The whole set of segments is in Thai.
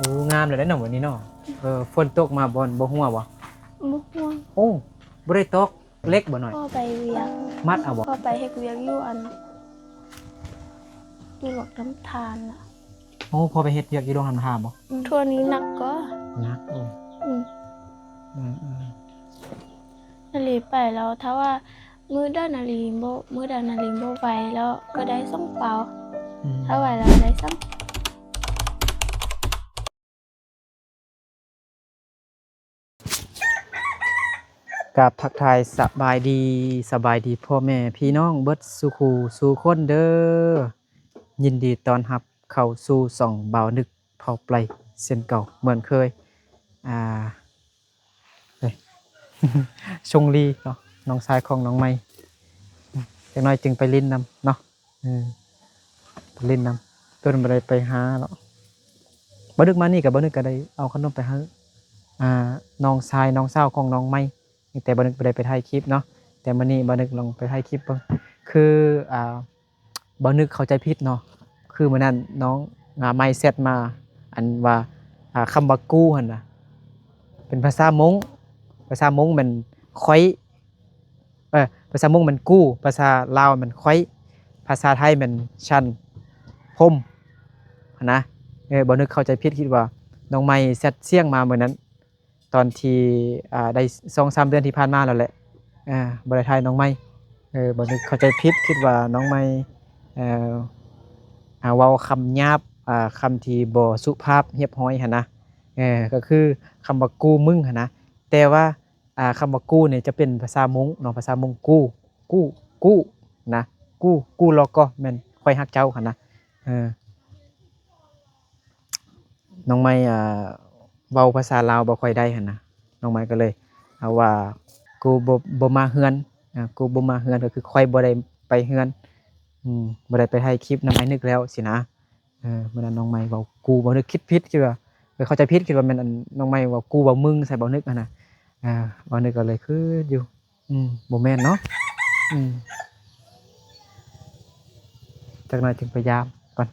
โอ้งามเลยได้หน่อวันนี้เนาะฝนตกมาบ่หัวบ่บ่ห่วงโอ้บ่ได้ตกเล็กบ่หน่อยพ่อไปเวียงมัดเอาบ่พ่อไปเฮ็ดเวียงอยู่อยู่หลอกน้ำทานน่ะโอ้พอไปเฮ็ดเวียกอยู่โรงทานบ่ทั่วนี้หนักก็ นักโอ้อืมอืมนาลีไปแล้วถ้าว่ามื้อด้านนาลีบ่ไหวแล้วก็ได้ส่งเปล่าถ้าไหวแล้วได้ส่งกับทักทายสบายดีพ่อแม่พี่น้องเบิดสุขูสู่คนเด้อยินดีต้อนรับเข้าสู่ส่องบ่าวนึกเผาไพรเส้นเก่าเหมือนเคยเฮ้ย ชงลีเนาะน้องชายของน้องไม้จังน้อยจึงไปลิ้นนำเนาะไปลิ้นนำต้นบ่ได้ไปหาแล้วบ่นึกมานี่ก็บ่นึกก็ได้เอาขนมไปให้น้องชายน้องสาวของน้องไม้แต่บ่นึกบ่ได้ไปถ่ายคลิปเนาะแต่มื้อนี้บ่นึกลองไปถ่ายคลิปเบิ่งคือบ่นึกเข้าใจผิดเนาะคือมื้อนั้นน้องไม้เซตมาอันว่าคำว่ากู้หั่นน่ะเป็นภาษามงมันค่อยภาษามงมันกู้ภาษาลาวมันค่อยภาษาไทยมันชันพมนะบ่นึกเข้าใจผิดคิดว่าน้องไม้เซตเสียงมามื้อนั้นตอนที่ได้ 2-3 เดือนที่ผ่านมาแล้วแหละบ่ได้ถ่ายน้องไม้บ่นึกเข้าใจผิดคิดว่าน้องไม้เว้าคำหยาบคำที่บ่สุภาพเรียบร้อยหั่นนะก็คือคำว่ากูมึงหั่นนะแต่ว่าคำว่ากู้เนี่ยจะเป็นภาษามงเนาะภาษามงกู้นะกู้แล้วก็แม่นค่อยฮักเจ้าหั่นนะน้องไม้เว้าภาษาลาวบ่ค่อยได้หั่นนะน้องไม้ก็เลยเอาว่ากูบ่มาเฮือนกูบ่มาเฮือนก็คือค่อยบ่ได้ไปเฮือนบ่ได้ไปถ่ายคลิปนำไอ้นึกแล้วสินะมื้อนั้นน้องไม้เว้ากูบ่นึกคิดผิดคิดว่าเข้าใจผิดคิดว่าแม่นอันน้องไม้เว้ากูเว้ามึงใส่บ่นึกหั่นน่ะบ่นึกก็เลยคืออยู่บ่แม่นเนาะจักหน่อยถึงพยายามก่อน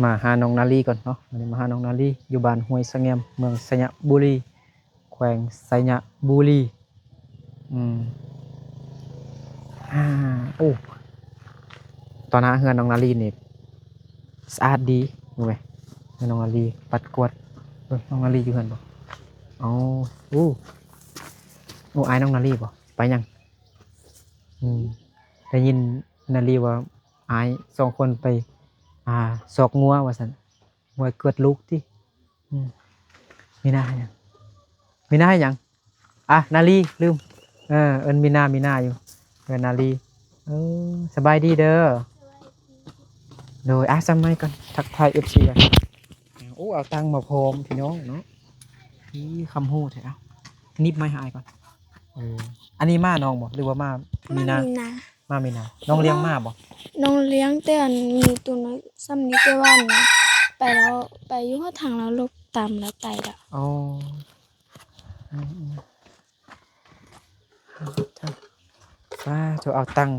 มาหาน้องนาลีก่อนเนาะวันนี้มาหาน้องนาลีอยู่บ้านห้วยสะแงมเมืองสระบุรีแขวงสระบุรีโอ้ตอนหาเฮือนน้องนาลีนี่สะอาดดีรู้ไหมน้องนาลีปัดกวาดน้องนาลีอยู่เฮือนบ่อ๋อโอ้อายน้องนาลีบ่ไปยังได้ยินนาลีว่าอาย2คนไปสอกงัวว่าซั่นงัวเกิดลูกติมีนาให้หยังนาลีลืมเอิ้นมีนาอยู่นาลีสบายดีเด้อโดยสมัยก่อนทักทาย FC อ่ะโอ้เอาตังค์มาพร้อมพี่น้องเนาะนี่คำฮู้แท้นิบไม้หายก่อนอันนี้ม้าน้องบ่หรือว่าม้ามีนาน้องเลี้ยงม้าบ่น้องเลี้ยงแต่อันมีตัวน้อยซ้ำนี้แต่ว่าไปแล้วไปอยู่ทางแล้วลกตามแล้วไตแล้วอ๋อจะเอาตังค์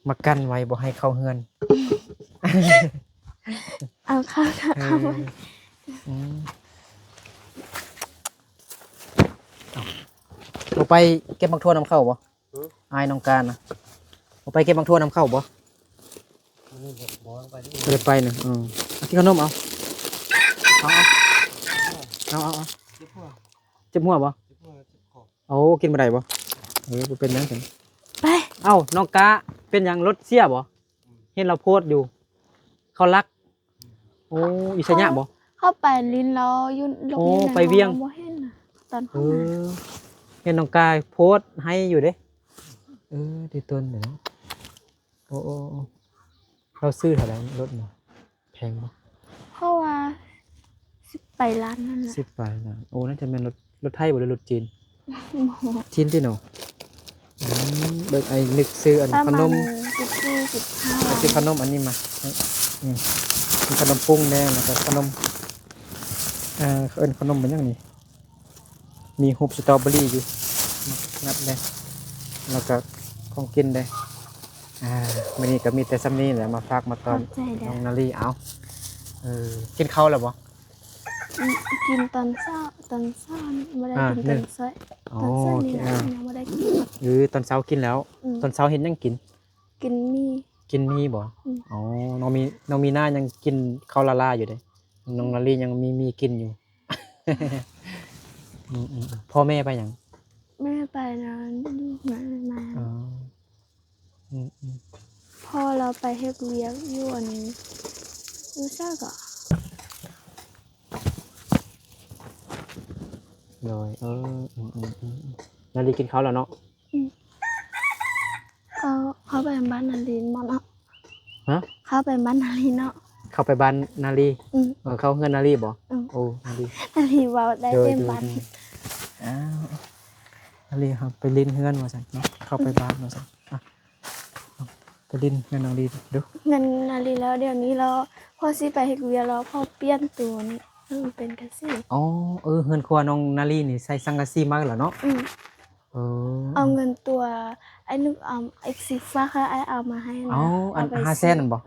มากั้นไว้บ่ให้เข้าเฮือนเอาเข้าไว้บ่ไปเก็บบักทั่วน้ำเข้าบ่อายน้องการนะบ่ไปเก็บบักทั่วน้ำเข้าบ่ไปนึงที่ขนมเอาเจ็บหัวบ่โอ้กินบ่ได้บ่บ่เป็นหยังซั่นไปน้องกาเป็นหยังรถเสียบ่เห็นเราโพสต์อยู่เขารักโอ้อิสยะบ่เข้าไปลิ้นแล้วยุ่นลงไปเวียงบ่เห็นน่ะตอนเข้าเห็นน้องกาโพสต์ให้อยู่เด้ดีต้นเดี๋ยวโอ้เราซื้อเท่าไหร่รถน่ะแพงบ่เพราะว่า10ไปล้านนั่นแหละ10ไปล้านโอ้น่าจะเป็นรถไทยบ่หรือรถจีนจีนติเนาะเบิ่งไอ้นึกซื้ออันขนมซื้อขนมอันนี้มามีขนมปุ้งแน่แล้วก็ขนมขนมเป็นยังนี่มีฮูบสตรอเบอรี่อยู่นับได้แล้วก็ของกินได้ มื้อนี้ก็มีแต่ซ้ำนี้แหละมาฝากมาต ข อ อน บใจเด้ น้ อ องนาลีเอากินข้าวแล้วบ่ กินตอนเช้านี่บ่ได้กินตอนสาย อ๋อ ตอนสาย โอ นี่ เค นะยังบ่ได้กิน ตอนเช้ากินแล้ว อืม ตอนเช้าเห็นยังกิน กินมี กินมีบ่ อืม อ๋อน้องมีหน้ายังกินข้าวลาลาอยู่เด้น้องนาลียังมีกินอยู่ พ่อแม่ไปหยัง แม่ไปนะมา อ๋ออืม พ่อเราไปเฮ็ดเวียกอยู่อันอยู่ซ่าก็ เลยนาลีกินข้าวแล้วเนาะ เขาไปบ้านนารินบ่เนาะ ฮะ เขาไปบ้านนารินเนาะ เข้าไปบ้านนาลี อืม เข้าเฮือนนาลีบ่ อืม โอ้นาลี นารินเว้าได้เต็มบ้าน อ้าวนาลีครับไปลิ้นเฮือนว่าซั่นเนาะเข้าไปบ้านว่าซั่นเอาไปลิ้นเฮือนนาลีดู เงินนารินแล้วเดี๋ยวนี้เราพ่อสิไปเฮ็ดเวียกแล้วพ่อเปลี่ยนตัวนี่มันเป็นกะสิ อ๋อเฮือนครัวน้องนาลีนี่ใส่สังกะสีมาแล้วเนาะ เอาเงินตัวไอ้นึกไอ้สีฟ้าค่ะไอ้เอามาให้นะ อ๋ออัน เาไป 500,000นั่นบ่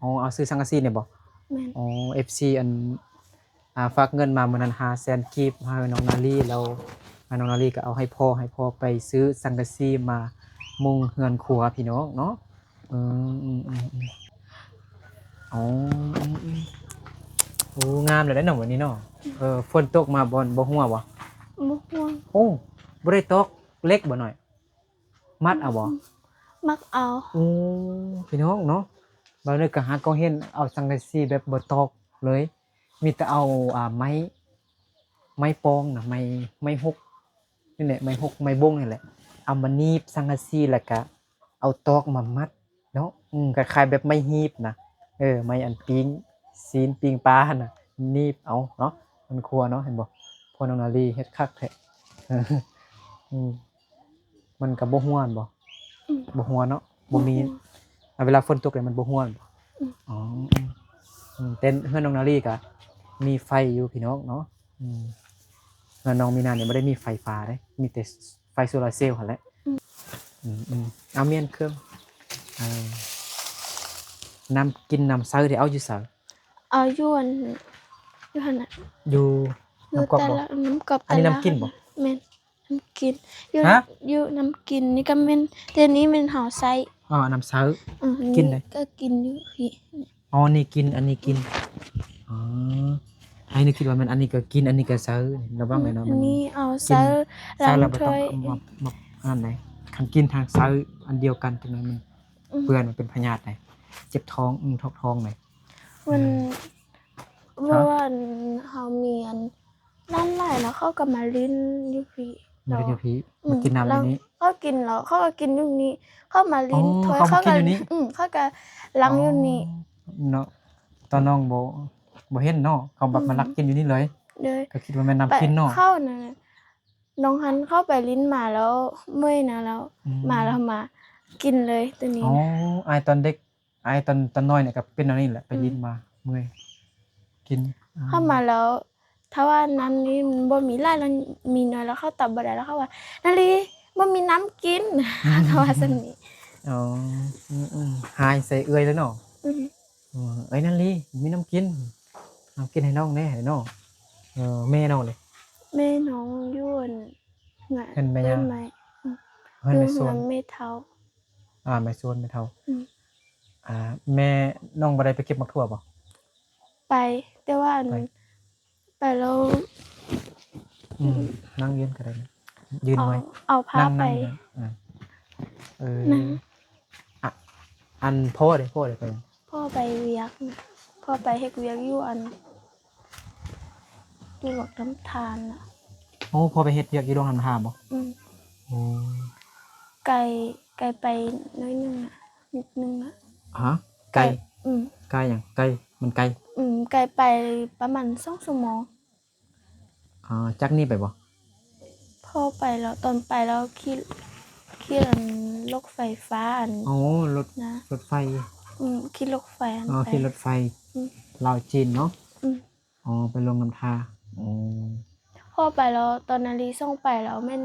อ๋อเอาซื้อสังกะสีเนี่ยบ่ แม่น อ๋อ FC อันฝากเงินมามื้อนั้น500,000กีบให้น้องนาลีแล้วน้องนาลีก็เอาให้พ่อไปซื้อสังกะสีมามุงเฮือนครัวพี่น้องเนาะอ๋อโอ้งามเลยเด้อเนาะวันนี้เนาะฝนตกมาบ่ฮู้บ่ บ่ห่วง โอ้บ่ได้ตกเล็กบ่หน่อย มัดเอาบ่ มักเอา โอ้พี่น้องเนาะบางนึกก็หาก็เห็นเอาสังกะสีแบบบ่ตอกเลย มีแต่เอาไม้ปองน่ะไม้ฮกนี่แหละไม้ฮกไม้บงนี่แหละเอามาหนีบสังกะสีแล้วก็เอาตอกมามัดเนาะคล้ายๆแบบไม้ฮีบนะไม้อันปิ้งซีนปิ้งปลาหั่นน่ะหนีบเอาเนาะมันครัวเนาะเห็นบ่พ่อน้องนาลีเฮ็ดคักแท้ เอออืมมันก็บ่ฮ้วนบ่ บ่ฮ้วนเนาะบ่มีเวลาฝนตกเนี่ยมันบ่ฮ้วนบ่อ๋อเต้นเฮือนน้องนาลีก็มีไฟอยู่พี่น้องเนาะเฮือนน้องมีนาเนี่ยบ่ได้มีไฟฟ้าเด้มีแต่ไฟโซลาร์เซลล์หั่นแหละเอาเมียนเครื่องเออน้ำกินน้ำใสได้เอาอยู่ไส เอาอยู่อันอยู่หั่นน่ะ อยู่ อยู่ น้ำก๊อก แต่ บ่ ละน้ำกอบ อันนี้ แต่ละ น้ำกินบ่ แม่นน้ำกินอยู่ ฮะ อยู่น้ำกินนี่ก็แม่นแต่นี้แม่นเฮาใส่ อ๋อน้ำใส อั กินเลย ก็กินอยู่พี่ อ๋อนี่กินอันนี้กินอ๋อไอ้นี่คิดว่ามันอันนี้ก็กินอันนี้ก็ใสระวังเลยเนาะ อั มัน น นี้เอา กิ ใส่ น ล้าง แล้วบ่ ถ้ ต้อ ว ง ย เอามาอันไหนคันกินทางซ้ายอันเดียวกันจังนั้นมันเปื้อนมันเป็นพยาธิไหนเจ็บท้องท้องไหน มันเพราะว่าเฮามีอันนั่นหลายแล้วเขาก็มาลิ้นอยู่พี่ มันเป็นพี่มากินน้ำในนี้ เขากินแล้วเขาก็กินอยู่นี่เข้ามาลิ้น อ๋อ ถ้วย เขามากินอยู่นี่ เขาก็ล้างอยู่นี่ เนาะตอนน้องบ่เห็นเนาะเขาแบบมาลักกินอยู่นี่เลย เลย ก็คิดว่าแม่นน้ำกินเนาะ เข้านะน้องฮันเข้าไปลิ้นมาแล้วเมื่อยนะแล้ว มาแล้วมากินเลยตัวนี้ อ๋อ นะ ไอตอนเด็กไอตอนน้อยเนี่ยก็เป็นอันนี้แหละไปลิ้นมาเมื่อยกิน เข้ามาแล้ว ถ้าว่าน้ำนี้มันบ่มีไล่แล้วมีน้อยแล้วเข้าตับบ่ได้แล้วเขาว่านาลีบ่มีน้ำกิน เขาว่าซั่นนี่ อ๋อหายใส่เอื้อยแล้วเนาะ อืม เอ้ยนั่นลีมีน้ำกินให้น้องแน่ให้น้องแม่น้องเลย แม่น้องยุ่นงะ เห็นไหมย่า ไหม เฮ้ย คือ ไม่ส หั ว วน ไม่เท่า ไม่สวนไม่เท่า อืม แม่น้องบ่ได้ไปเก็บมักถั่วบ่ ไปแต่ว่าอัน ไป ไปแล้ว นั่งยืนก็ได้นะยืน เอา ไว้ เอาผ้า นั่ง ไป นะนั่ง อ่ะอันพ่อเด้ไป พ่อไปเวียกนะพ่อไปเฮ็ดเวียกอยู่อันอยู่หลอกน้ำทานน่ะ โอ้พ่อไปเฮ็ดเวียกอยู่โรงทำทานบ่ อืม โอ้ ไกลไปน้อยนึงอ่ะนิดนึงอ่ะ ฮะไก่ อืม ไก่หยังไก่มันไก่ ไกลไปประมาณ2 ชั่วโมง จักนี่ไปบ่ พ่อไปแล้วตอนไปแล้วขี่อันรถไฟฟ้าอัน โอ้รถ นะ รถไฟ ขี่รถไฟอัน อ๋อ ไป ขี่รถไฟ อืม ลาวจีนเนาะ อืม อ๋อไปลงน้ำทาอ๋อ พ่อไปแล้วตอนนาลีส่งไปแล้วแม่น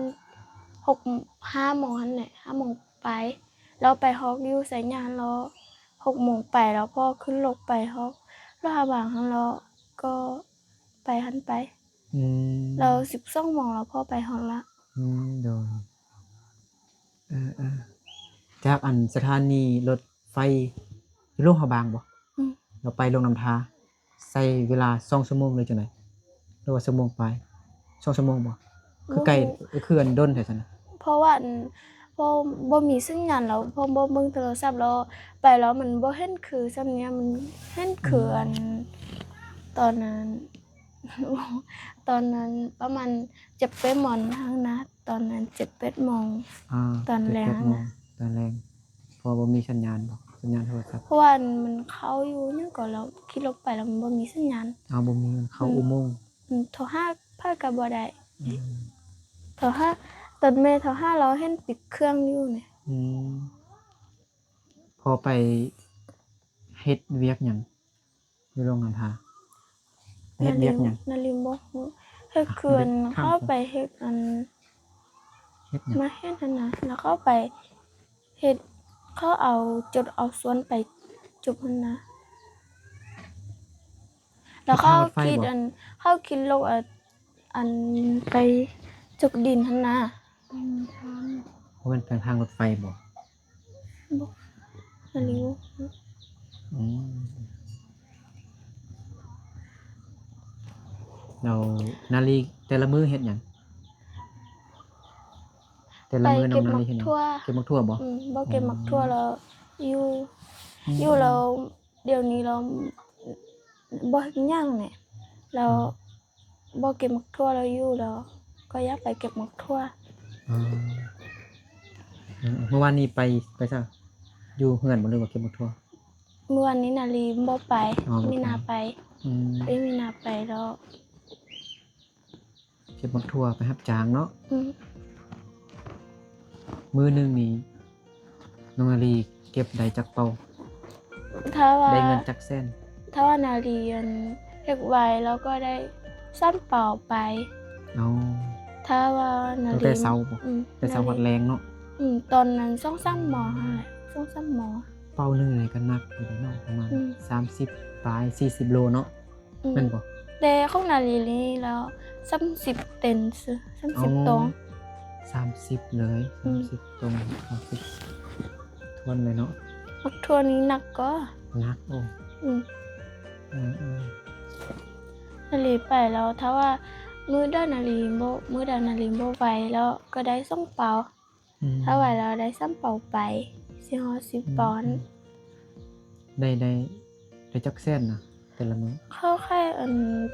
5 โมงนั่นแหละ5 โมงไป เราไปฮอกอยู่ไสยานแล้ว6 โมงไปแล้วพ่อขึ้นรถไปฮอกแล้วหาบางหั้นแล้วก็ไปหั้นไปอืมแล้ว12 โมงแล้วพ่อไปฮอดละ โดยเออๆจากอันสถานีรถไฟอยู่โรงพยาบาลบ่ อืม เราไปลงน้ำทาใช้เวลา2ชั่วโมงเลยจังได๋หรือว่าชั่วโมงปลาย2ชั่วโมงบ่คือใกล้คืออันดนแท้ซั่นน่ะเพราะว่าพอบ่มีสัญญาณแล้วพอบ่เบิ่งโทรศัพท์แล้วไปแล้วมันบ่เห็นคือซำเนี้ยมันเห็นคืออันตอนนั้น ตอนนั้นประมาณ7-8 โมงหั้นนะตอนนั้น7-8 โมง อาตอนแลง 7-8โมงตอนแลงเพราะบ่มีสัญญาณบ่สัญญาณโทรศัพท์เพราะว่ามันเข้าอยู่หยังก็แล้วขี่รถไปแล้วมันบ่มีสัญญาณอ้าวบ่มีมันเข้าอุโมงค์โทรหาไผก็บ่ได้อืมโทรหาตอนแม่โทรหาเราเห็นปิดเครื่องอยู่นี่ อืมพอไปเฮ็ดเวียกหยังอยู่โรงน้ำทาเฮ็ดเวียกหยังนาริมบ่ฮู้เฮ็ดเขื่อนเข้าไปเฮ็ดอัน เฮ็ดหยังมาเฮ็ดนั่นน่ะแล้วเขาไปเฮ็ดเขาเอาจดเอาสวนไปจุบหั่นนะแล้วเขาคิดอันเขาคิดโลกอันไปจกดินหั่นน่ะเพราะมันเป็นทางรถไฟบ่บ่นาริวอืมแล้วนาลีแต่ละมื้อเฮ็ดหยังแต่ละไปมื้อน้อเก็บหมักงนาลีเฮ็ดหยังทั่วเก็บมักทั่วบ่บ่เก็บหมักทั่วแล้วอยู่แล้วเดี๋ยวนี้เราบ่เฮ็ดหยังแหน่แล้วบ่เก็บหมักทั่วแล้วอยู่แล้วก็อยากไปเก็บหมักทั่ว อ๋อเมื่อวานนี้ไปซะอยู่เฮือนบ่หรือว่าเก็บมักทั่วเมื่อวานนี้นาลีบ่ไปอ๋อบ่ไป มีนาไปอืมมีนาไปแล้ว เก็บมักทั่วไปรับจ้างเนาะอืม มื้อหนึงนี่น้องนาลีเก็บได้จักเป่าถ้าว่า ได้เงินจักแสนนาลีอันเฮ็ดไวแล้วก็ได้ซ้ำเปล่าไป อ๋อ ถ้าว่านา ตั้ง ลี แต่เช้าบ่ อืม แต่เช้าฮอดแลงเนาะ ตอนนั้น2-3 หมอหั่นแหละ2-3 หมอ เป่าหนึงนี่ก็หนักอยู่เดะเนาะประมาณ อืม 30ปลาย40โลเนาะแม่นบ่ แต่ของนาลีนี่แล้ว30เต็นซื่อ30ตรง 30เลย30ตรง30ทวนเลยเนาะ มักทั่วนี้หนักก็ หนักโอ้อืมเออ นาลีไปแล้วถ้าว่ามื้อใดนาลีบ่ไหวแล้วก็ได้ส่งเปา อืม ถ้าไหวแล้วได้ซ้ำเป่าไปสิฮอด10 ปอนด์ ได้จักแสนน่ะแต่ละมื้อ เข้าค่ายอัน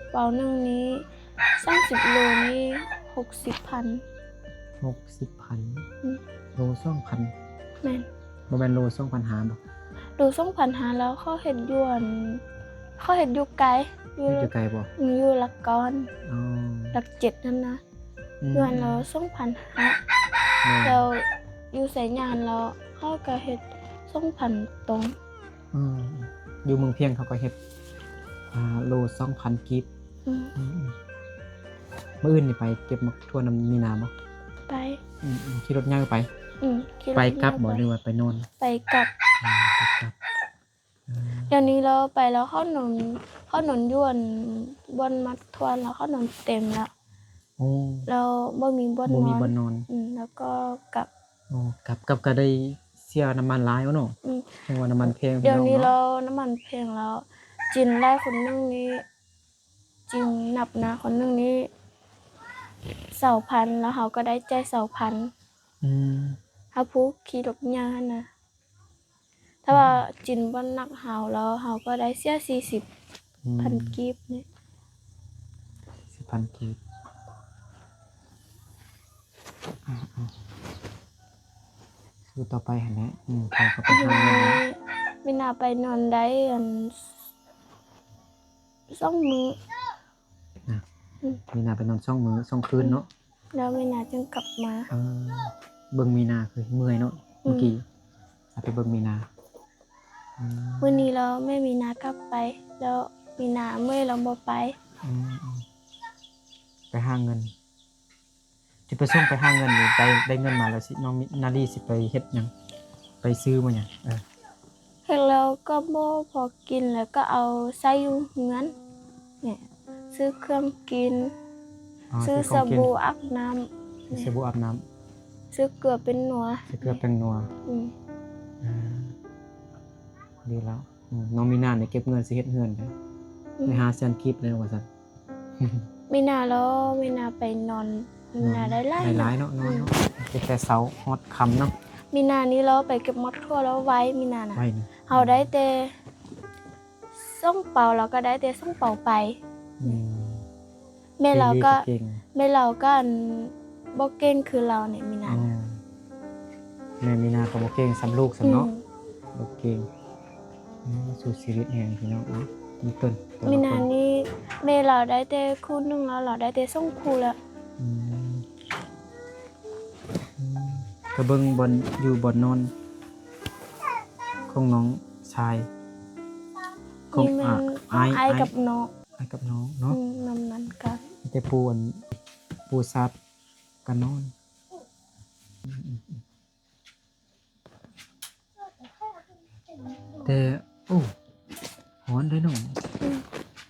เป่าหนึ่งนี้30 โลนี่60,000 60,000โล2,000 แม่น บ่แม่นโล2,500บ่ ดู2,500แล้วเขาเฮ็ดอยู่เขาเฮ็ดอยู่ไกลอยู่ อยู่ไกลบ่ อยู่หลักก้อน อ๋อ หลัก7นั่นนะอยู่อันแล้ว2,500 แม่น แล้วอยู่ไสยานแล้วเขาก็เฮ็ด2,000ตรง อืมอยู่เมืองเพียงเขาก็เฮ็ดโล2,000กีบ อืม มื้ออื่นนี่ไปเก็บมักทั่วน้ำมีนาบ่ ไป ขี่รถย่างไป ขี่รถ ไปกลับบ่ ยาว หรือว่าไปนอน ไปกลับ ไปกลับ เดี๋ยวนี้เราไปแล้วเข้านนยวนบนมัดทวนแล้วเข้านนเต็มแล้ว โอ้ แล้วบ่มีบ่อน บ่ น มี อน บ่อนนอน แล้วก็กลับ โอ้กลับก็ได้เสียน้ำมันหลายบ่เนาะ อืม จังว่าน้ำมันแพง เดี๋ยวนี้ พี่ เรา อง น้ำมันแพงแล้ว จินไล่คนหนึงนี้จริงนับนะคนหนึงนี้2,000แล้วเขาก็ได้จ่าย2,000 อืม ถ้าผู้ขี่รถยานนะถ้าว่าจินบ่หนักเฮาแล้วเขาก็ได้เสีย40,000 กีบนี่ 10,000กีบสู้ต่อไปหั่นแหละพอก็ไปหาเงินแล้ว ไม่น่าไปนอนได้อัน2 มื้อ มีนาไปนอน2มื้อ2คืนเนาะ แล้วไม่น่าจึงกลับมา เบิ่งมีนาคือเมื่อยเนาะเมื่อกี้ไปเบิ่งมีนา มื้อนี้เราไม่มีนากลับไป แล้วมีนาเมื่อยเราบ่ไป ไปหาเงินสิไปส่งไปหาเงินนี่ได้เงินมาแล้วสิน้องนาลีสิไปเฮ็ดหยังไป ไปซื้อมาหยังเฮ็ดแล้วก็บ่พอกินแล้วก็เอาใส่อยู่เฮือนเนี่ยซื้อเครื่องกินซื้อสบู่อาบน้ำ สบู่อาบน้ำซื้อเกลือเป็นหนัว ซื้อเกลือเป็นนัว อืม ดีแล้วน้องมีนาเนี่ยเก็บเงินสิเฮ็ดเฮือนไปหาแสนคลิปเลยว่าซั่น ไม่น่าแล้วไม่น่าไปนอนไม่น่าได้ไล่ หลายๆเนาะนอนเนาะเก็บแต่เช้าฮอดค่ำเนาะ มีนานี้เราไปเก็บมดทั่วแล้วไว้มีนาน่ะ ไว้นี่ เฮาได้แต่ส่งเป่าเราก็ได้แต่ส่งเป่าไป อืม แม่เราก็ เก่ง แม่เราก็บ่เก่งคือเราเนี่ยมีนา อ๋อแม่มีนาก็บ่เก่งสำลูกสำเนาะบ่เก่งสู่ชีวิตแห่งพี่น้องเนาะมีต้น มีนานี้แม่เราได้แต่คู่หนึงแล้วเราได้แต่ส่งคู่แล้ว อืมก็เบิ่งบอนอยู่บอนนอนของน้องชายของ นี่มัน อ้าย กับน้อง อ้ายกับน้องเนาะ นำนั้นกัน แต่ปูซัดกันนอนแต่โอ้ฮ้อนเด้อน้อง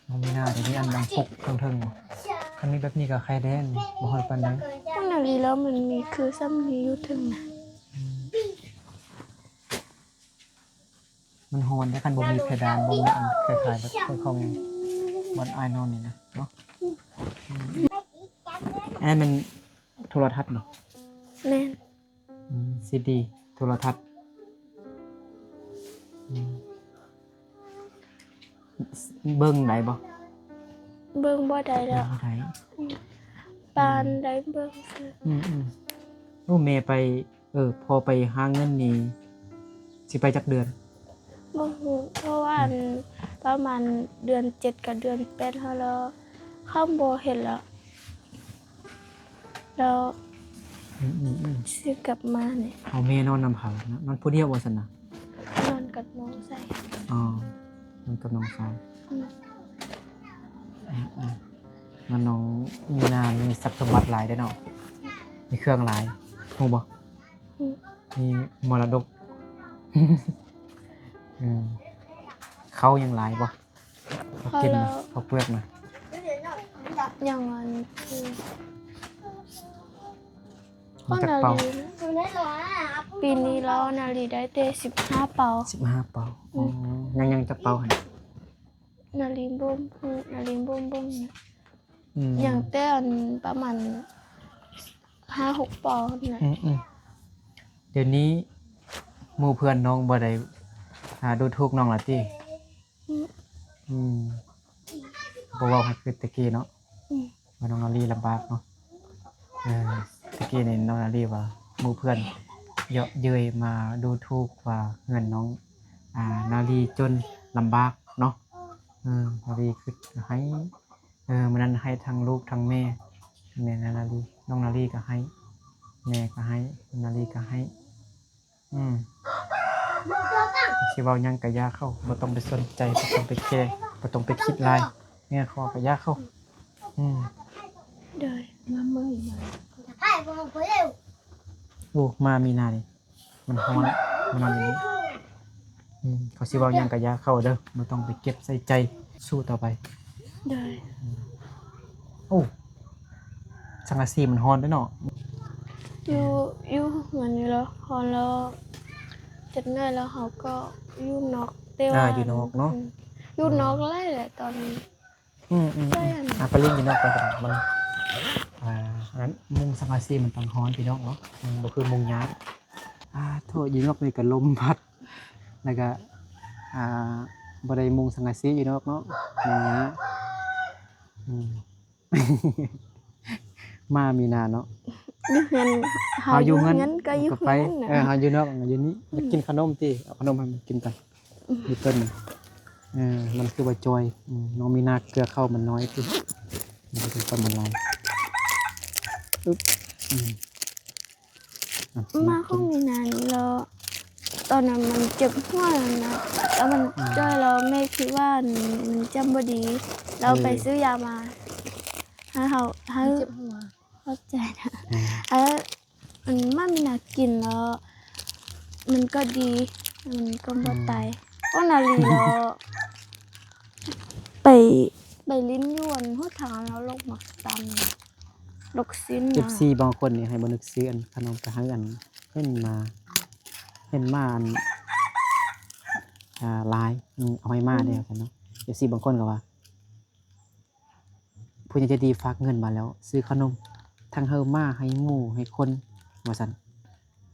น้องมีนาเดี๋ยวนี้อันดังปกเทิงๆคันนี้แบบนี้ก็ไข่แดงบ่ฮ้อนปานใด พวกนาลีแล้วมันมีคือซ้ำนี้อยู่ถึงนะ มันฮ้อนแต่คันบ่มีเพดานบ่มีอันคล้ายๆแบบของบอนอ้ายนอนนี่นะเนาะอันนั้นมันโทรทัศน์เนาะ แม่น ซีดีโทรทัศน์เบิ่งได้บ่ เบิ่งบ่ได้แล้ว ได้ ปานได้เบิ่งซื่อ โอ้แม่ไปพอไปหาเงินนี่สิไปจักเดือน บ่ฮู้เพราะว่าอันประมาณเดือน7กับเดือน8เฮาแล้วข้ามบ่เห็นแล้วแล้ว สิกลับมาเนี่ย เอาแม่นอนนำเผานะนอนผู้เดียวว่าซั่นน่ะ นอนกับน้องใส่ อ๋อนอนกับน้องสาวงั้นน้องมีนามีทรัพย์สมบัติหลายได้อเนาะมีเครื่องหลายฮู้บ่มีมรดก เขายังหลายบ่เขากินนะเขาเปลือกนะ อย่างนั้นคือ มีจักเป่า ปีนี้แล้วนาลีได้แต่15 เป่า 15เป่ายังจักเป่าหั่น นาลีบ่มพูนาลีบ่มเนี่ย อืม อย่างแต่อันประมาณ5-6 เป่าน่ะ เดี๋ยวนี้หมู่เพื่อนน้องบ่ได้ดูถูกน้องละติบ่เว้าให้คือตะกี้เนาะว่าน้องนาลีลำบากเนาะตะกี้นี่น้องนาลีว่าหมู่เพื่อนเยาะเย้ยมาดูถูกว่าเงินน้องนาลีจนลำบากเนาะนาลีคือให้มื้อนั้นให้ทั้งลูกทั้งแม่นาลีน้องนาลีก็ให้แม่ก็ให้นาลีก็ให้สิเว้าหยังก็อย่าเข้าบ่ต้องไปสนใจบ่ต้องไปแคร์บ่ต้องไปคิดหลายเนี่ยขอก็อย่าเข้าเด้อมาเมื่อยมา โอ้มามีนานี่มันฮ้อนมันนอนอย่างนี้เขาสิเว้าหยังก็อย่าเข้าเด้อบ่ต้องไปเก็บใส่ใจสู้ต่อไป เด้อ โอ้สังกะสีมันฮ้อนเด้อเนาะ อยู่เหมือนอยู่แล้วพอแล้วจัดหน้าแล้วเขาก็อยู่นอกแต่ว่า อยู่นอกเนาะ อยู่นอกไล่แหละตอนนี้ ไปเล่นอยู่นอกไปกันมันอันนั้นมุงสังกะสีมันต้องฮ้อนพี่น้องเนาะบ่คือมุงหญ้าโทษอยู่นอกนี่ก็ลมพัดแล้วก็บ่ได้มุงสังกะสีอยู่นอกเนาะมุงหญ้ามามีนาเนาะ อยู่เงินเฮาอยู่เงินก็อยู่ ไป เงินน่ะ เฮาอยู่นอกอยู่นี่มากินขนมติเอาขนมให้มันกินกันอยู่ต้นมันคือว่าจอยน้องมีนาเกลือเข้ามันน้อยติมันเป็นต้นมันลายมาของมีนานี่แล้วตอนนั้นมันเจ็บหัวนะแล้วมันจ้อยเราไม่คิดว่ามันจำบ่ดี เราไปซื้อยามาให้เจ็บหัวเข้าใจนะมันมีนากินแล้ว มันก็ดีมันก็บ่ตายเพราะนาลีเราไปลิ้นยวนหัวทางแล้วลกหมักตำลกซิ้นนะ FC บางคนนี่ให้บ่นึกซื้ออันขนมไปให้อันเห็นมาอันหลายเอาให้มาเด้อกันเนาะ FC บางคนก็ว่าผู้ใหญ่ใจดีฝากเงินมาแล้ว ซื้อขนมทั้งเฮามาให้หมู่ให้คนว่าซั่น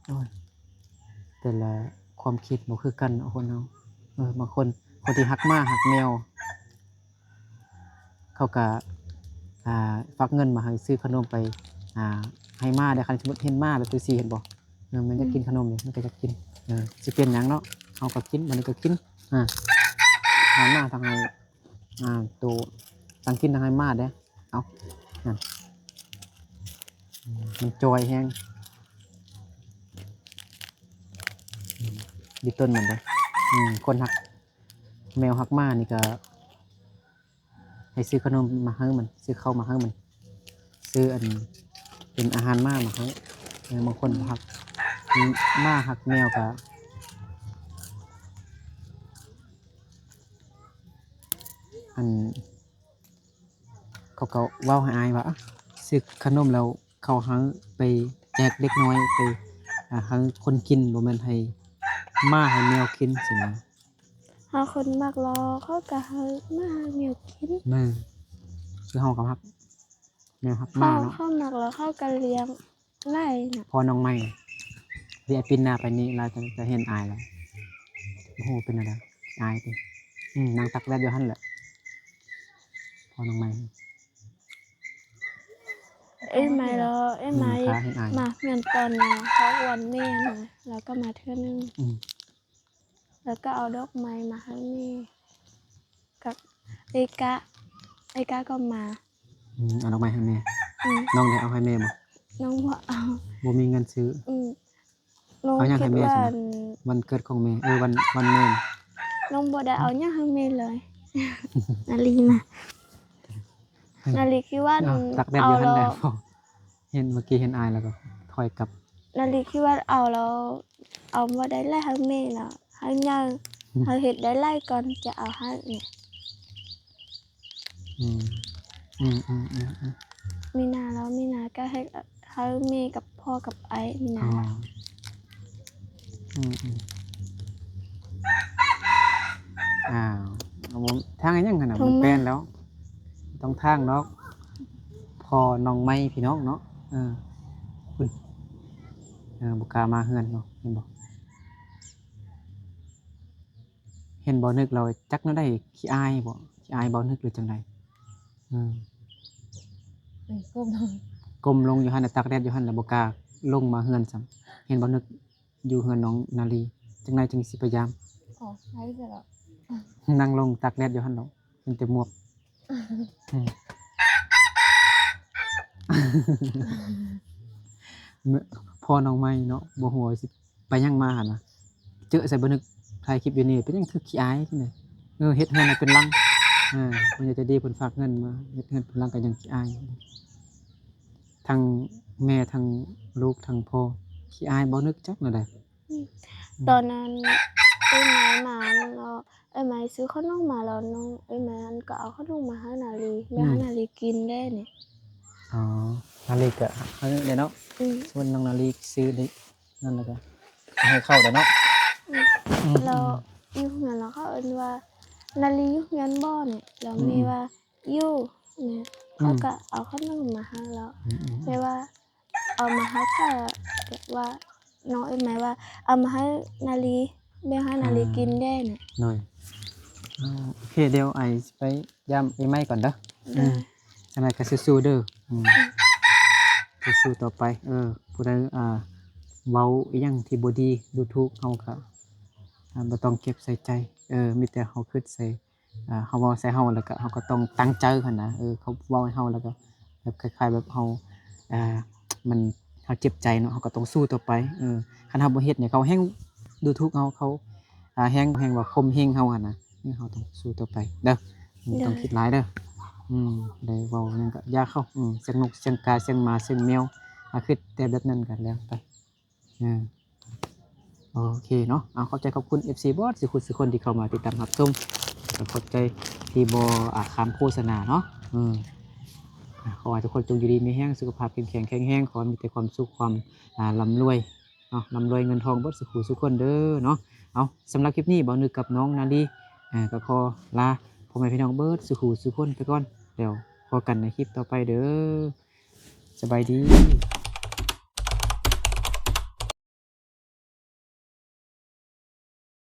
โอ้ยแต่ละความคิดบ่คือกันเนาะคนเฮาบางคนที่ฮักหมาฮักแมวเขาก็ฝากเงินมาให้ซื้อขนมไปให้หมาได้คันสมมุติเห็นหมาแล้วตัวสิเห็นบ่มันจะกินขนมนี่มันก็จะกินสิเป็นหยังเนาะเฮาก็กินมันก็กินทางหมาทางให้ตัวทางกินทางให้หมาเด้เอานั่นมันจอยแฮงดิต้นมันเด้คนฮักแมวฮักหมานี่ก็ให้ซื้อขนมมาให้มันซื้อข้าวมาให้มันซื้ออันเป็นอาหารหมามาให้บางคนฮักหมาฮักแมวก็อันเขาก็เว้าให้อายว่าซื้อขนมแล้วเขาหังไปแจกเด็กน้อยไปหังคนกินบ่แม่นให้หมาให้แมวกินสินะ หาคนมักรอเขาก็หามาหาแมวกิน คือเฮากับฮักแมวฮักห เขา มาเนาะ เขามักรอเขาก็เลี้ยงไล่น่ะ พอน้องใหม่เรียกปินหน้าไปนี้เราจะเห็นอายแล้วโอ้โหเป็นอะไรอายไปนางตักแรดอยู่หั่นแหละพอน้องใหม่ เอ้ยไม่รอเอ้ยไม่ ขาเห็นอาย มาเงินตอนน่ะเขาวันแม่น่ะแล้วก็มาเทื่อนึง แล้วก็เอาดอกไม้มาให้แม่กับไอ้กะก็มา เอาดอกไม้ให้แม่ อืม น้องได้เอาให้แม่บ่ น้องว่าเอา บ่มีเงินซื้อ น้อง เอายัง คิ ให้ ด แม่ ว่า ใช่ไหม วันเกิดของแม่วันแม่ น้องบ่ได้เอาหยังให้แม่เลย นาลีมานาลีคิดว่า ตักแรดอยู่หั่นแหละพอเห็นเมื่อกี้เห็นอายแล้วก็ถอยกลับ นาลีคิดว่าเอาแล้วเอาบ่ได้ไล่ให้แม่น่ะให้ยังให้เฮ็ดได้ไล่ก่อนจะเอาให้เนี่ย อืม มีนาแล้วมีนาก็ให้แม่กับพ่อกับไอ้มีนา อ้าวผมทางอันยังขนาดมันแปลนแล้ว ต้องทางเนาะพอน้องไม้พี่น้องเนาะคุณบุกล้ามาเฮือนเนาะเห็นบ่นึกเราจักนั่นได้ขี้อายบ่นึกหรือจังไดก้มลงอยู่หั่นน่ะตักแดดอยู่หั่นแล้วบ่กล้าลงมาเฮือนซ้ำเห็นบ่นึกอยู่เฮือนน้องนาลีจังไดจึงสิพยายาม อ๋อใช่จ้ะ นั่งลงตักแดดอยู่หั่นเนาะเป็นแต่หมวกพอน้องไม้เนาะบ่ฮู้ว่าสิไปยังมาหั่นน่ะเจอใส่บ่นึกถ่ายคลิปอยู่นี่เป็นหยังคือขี้อายจังได๋เฮ็ดเฮือนให้เป็นลังเพิ่นจะดีเพิ่นฝากเงินมาเฮ็ดเฮือนเป็นลังก็ยังขี้อายทั้งแม่ทั้งลูกทั้งพ่อขี้อายบ่นึกจักแนวใด ตอนนั้นไอ้ไม้มาแล้วไอ้ไม้ซื้อขนมมาแล้วน้องไอ้ไม้นั้นก็เอาขนมมาให้นาลีแม่ให้นาลีกินได้เนี่ย อ๋อนาลีก็เดี๋ยวเนาะ ส่วนน้องนาลีซื้อได้นั่นแล้วก็ให้เข้าแต่เนาะ แล้วอยู่เฮือนแล้วเขาเอิ้นว่านาลีอยู่เฮือนบ่เนี่ยแล้วแม่ว่าอยู่เนี่ยเขาก็เอาขนมมาให้แล้วแม่ว่าเอามาให้ถ้าแบบว่าน้องไอ้ไม้ว่าเอามาให้นาลีแม่ให้นาลีกินได้เนี่ย หน่อยโอเคเดี๋ยวไอสิไปย่ำไอ้ไม้ก่อนเด้อจังไดก็สู้ๆเด้อสู้ๆต่อไปผู้ใดเว้าอีหยังที่บ่ดีดูถูกเฮาก็บ่ต้องเก็บใส่ใจมีแต่เฮาคิดใส่เฮาเว้าใส่เฮาแล้วก็เฮาก็ต้องตั้งใจหั่นนะเขาเว้าให้เฮาแล้วก็แบบคล้ายๆแบบเฮามันเฮาเจ็บใจเนาะเฮาก็ต้องสู้ต่อไปคันเฮาบ่เฮ็ดเนี่ยเขาแฮงดูถูกเฮาเขาแฮงว่าข่มเหงเฮาหั่นนะเฮาต้องสู้ต่อไปเด้อต้องคิดหลายเด้อได้เว้าหยังก็อย่าเข้าเสียงนกเสียงกาเสียงหมาเสียงแมวคิดแต่แบบนั้นก็แล้วไป โอเคเนาะเอาขอบใจขอบคุณ FC บอสสุคนที่เข้ามาติดตามรับชมก็ขอบใจที่บ่คำโฆษณาเนาะขอให้ทุกคนจงอยู่ดีมีแห้งสุขภาพเข้มแข็งแข็งแรงขอให้มีแต่ความสุขความร่ำรวยเนาะร่ำรวยเงินทองเบิดสุขคนเด้อเนาะเอาสำหรับคลิปนี้บ่าวนึกกับน้องนาลีก็ขอลาพ่อแม่พี่น้องเบิดสุขคนไปก่อนเดี๋ยวพบกันในคลิปต่อไปเด้อสบายดี